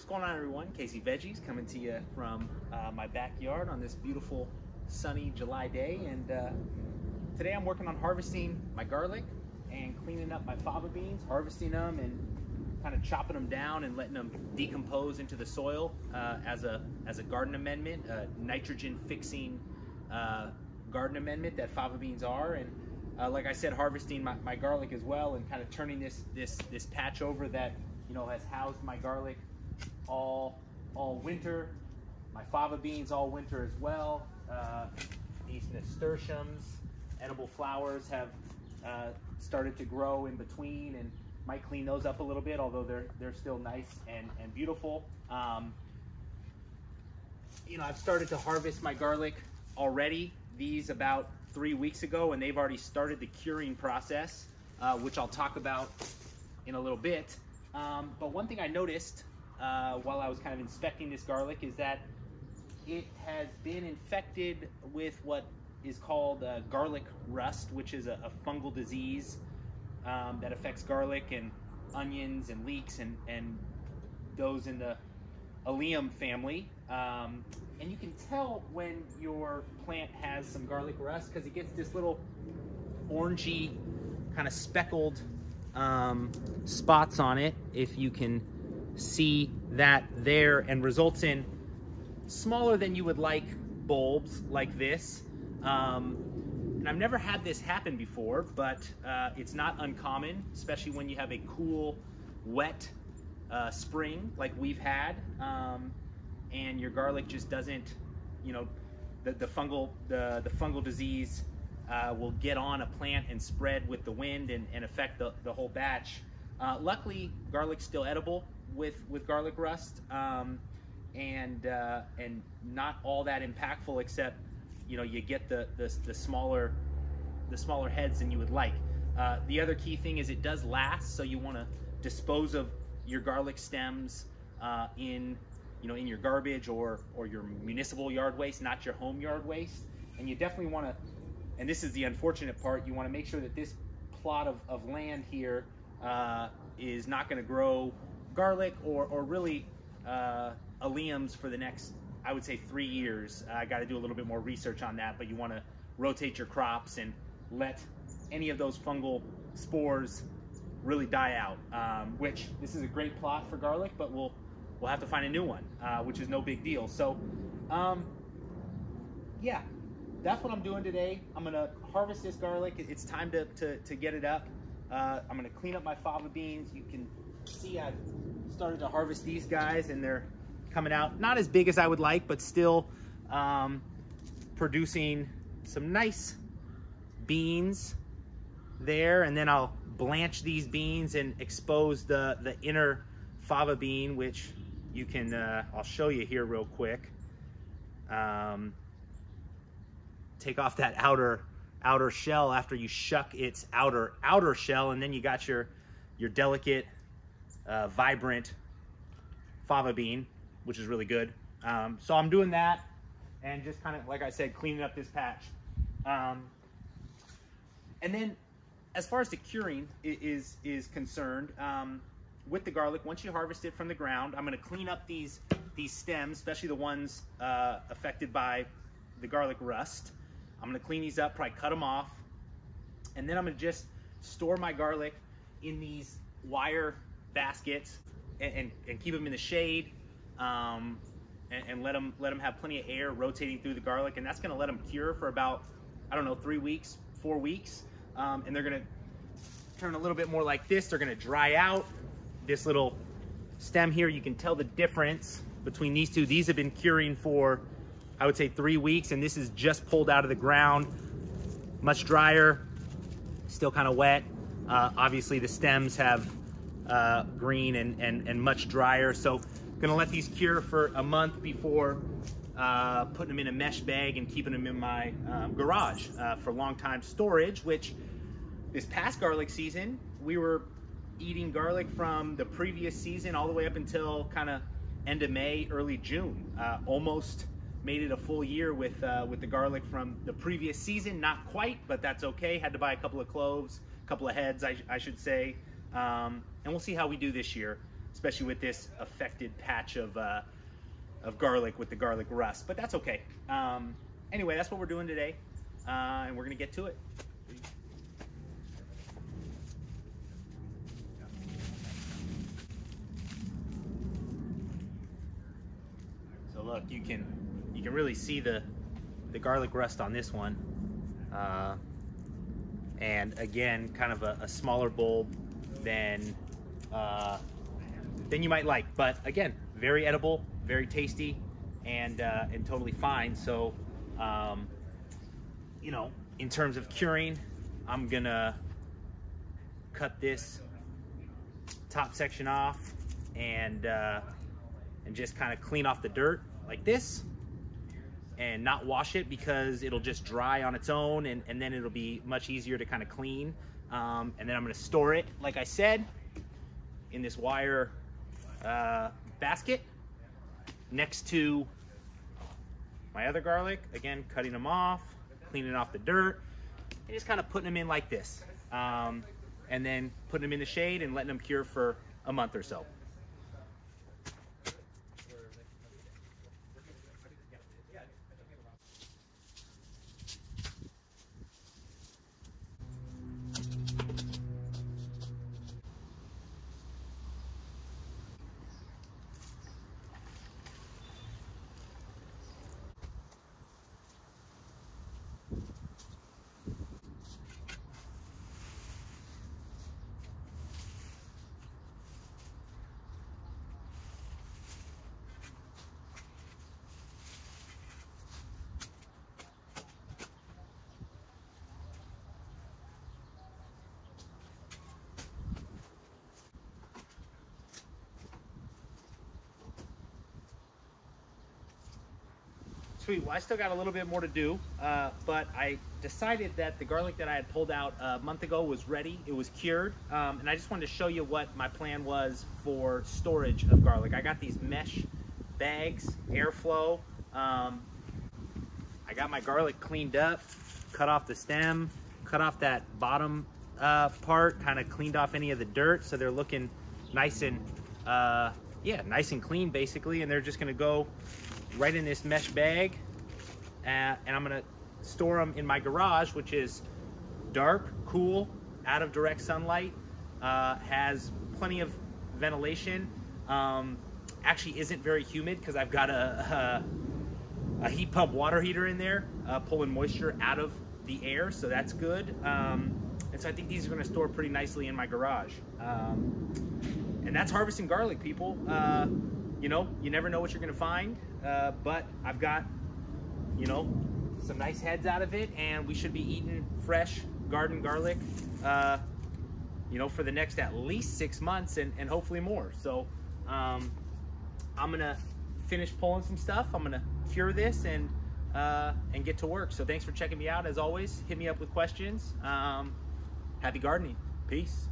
going on, everyone? Casey Veggies coming to you from my backyard on this beautiful sunny July day, and today I'm working on harvesting my garlic and cleaning up my fava beans, harvesting them and kind of chopping them down and letting them decompose into the soil as a garden amendment, a nitrogen fixing garden amendment that fava beans are. And like I said, harvesting my garlic as well, and kind of turning this patch over that has housed my garlic all winter, my fava beans all winter as well. These nasturtiums, edible flowers, have started to grow in between, and might clean those up a little bit, although they're still nice and beautiful. I've started to harvest my garlic already, these about 3 weeks ago, and they've already started the curing process, which I'll talk about in a little bit. But one thing I noticed while I was kind of inspecting this garlic is that it has been infected with what is called garlic rust, which is a fungal disease that affects garlic and onions and leeks and those in the Allium family. And you can tell when your plant has some garlic rust because it gets this little orangey kind of speckled spots on it, if you can see that there, and results in smaller than you would like bulbs like this. And I've never had this happen before, but it's not uncommon, especially when you have a cool, wet spring like we've had, and your garlic just doesn't, the fungal disease will get on a plant and spread with the wind and affect the whole batch. Luckily, garlic's still edible with garlic rust, and not all that impactful, except you get the smaller heads than you would like. The other key thing is it does last, so you want to dispose of your garlic stems in your garbage or your municipal yard waste, not your home yard waste. And you definitely want to, and this is the unfortunate part, you want to make sure that this plot of land here is not going to grow garlic or really alliums for the next, I would say, 3 years. I got to do a little bit more research on that, but you want to rotate your crops and let any of those fungal spores really die out, which this is a great plot for garlic, but we'll have to find a new one, which is no big deal. So yeah, that's what I'm doing today. I'm gonna harvest this garlic. It's time to get it up. I'm gonna clean up my fava beans. You can see I've started to harvest these guys, and they're coming out not as big as I would like, but still producing some nice beans there. And then I'll blanch these beans and expose the inner fava bean, which you can I'll show you here real quick. Take off that outer shell after you shuck its outer shell, and then you got your delicate vibrant fava bean, which is really good. So I'm doing that and just kind of, like I said, cleaning up this patch. And then as far as the curing is concerned, with the garlic, once you harvest it from the ground, I'm gonna clean up these stems, especially the ones affected by the garlic rust. I'm gonna clean these up, probably cut them off. And then I'm gonna just store my garlic in these wire baskets and keep them in the shade, and let them have plenty of air rotating through the garlic, and that's gonna let them cure for about, I don't know, 3 weeks, 4 weeks. And they're gonna turn a little bit more like this. They're gonna dry out. This little stem here, you can tell the difference between these two. These have been curing for, I would say, 3 weeks, and this is just pulled out of the ground. Much drier, still kind of wet. Obviously the stems have green and much drier. So gonna let these cure for a month before putting them in a mesh bag and keeping them in my garage for long time storage, which this past garlic season, we were eating garlic from the previous season all the way up until kind of end of May, early June. Almost made it a full year with the garlic from the previous season. Not quite, but that's okay. Had to buy a couple of cloves, a couple of heads, I should say. And we'll see how we do this year. especially with this affected patch of garlic with the garlic rust, but that's okay. Anyway, that's what we're doing today, and we're gonna get to it. So look, you can really see the garlic rust on this one, and again, kind of a smaller bulb than you might like, but again, very edible, very tasty, and totally fine. So, you know, in terms of curing, I'm gonna cut this top section off and just kind of clean off the dirt like this, and not wash it because it'll just dry on its own, and then it'll be much easier to kind of clean. And then I'm gonna store it, like I said, in this wire basket next to my other garlic. Again, cutting them off, cleaning off the dirt, and just kind of putting them in like this. And then putting them in the shade and letting them cure for a month or so. Sweet, well, I still got a little bit more to do, but I decided that the garlic that I had pulled out a month ago was ready. It was cured, and I just wanted to show you what my plan was for storage of garlic. I got these mesh bags, airflow. I got my garlic cleaned up, cut off the stem, cut off that bottom part, kind of cleaned off any of the dirt, so they're looking nice and, yeah, nice and clean basically, and they're just gonna go right in this mesh bag, and I'm gonna store them in my garage, which is dark, cool, out of direct sunlight, has plenty of ventilation, actually isn't very humid because I've got a heat pump water heater in there, pulling moisture out of the air, so that's good. And so I think these are gonna store pretty nicely in my garage. And that's harvesting garlic, people. You know, you never know what you're gonna find, but I've got, you know, some nice heads out of it, and we should be eating fresh garden garlic, you know, for the next at least 6 months, and hopefully more. So I'm gonna finish pulling some stuff. I'm gonna cure this and get to work. So thanks for checking me out. As always, hit me up with questions. Happy gardening. Peace.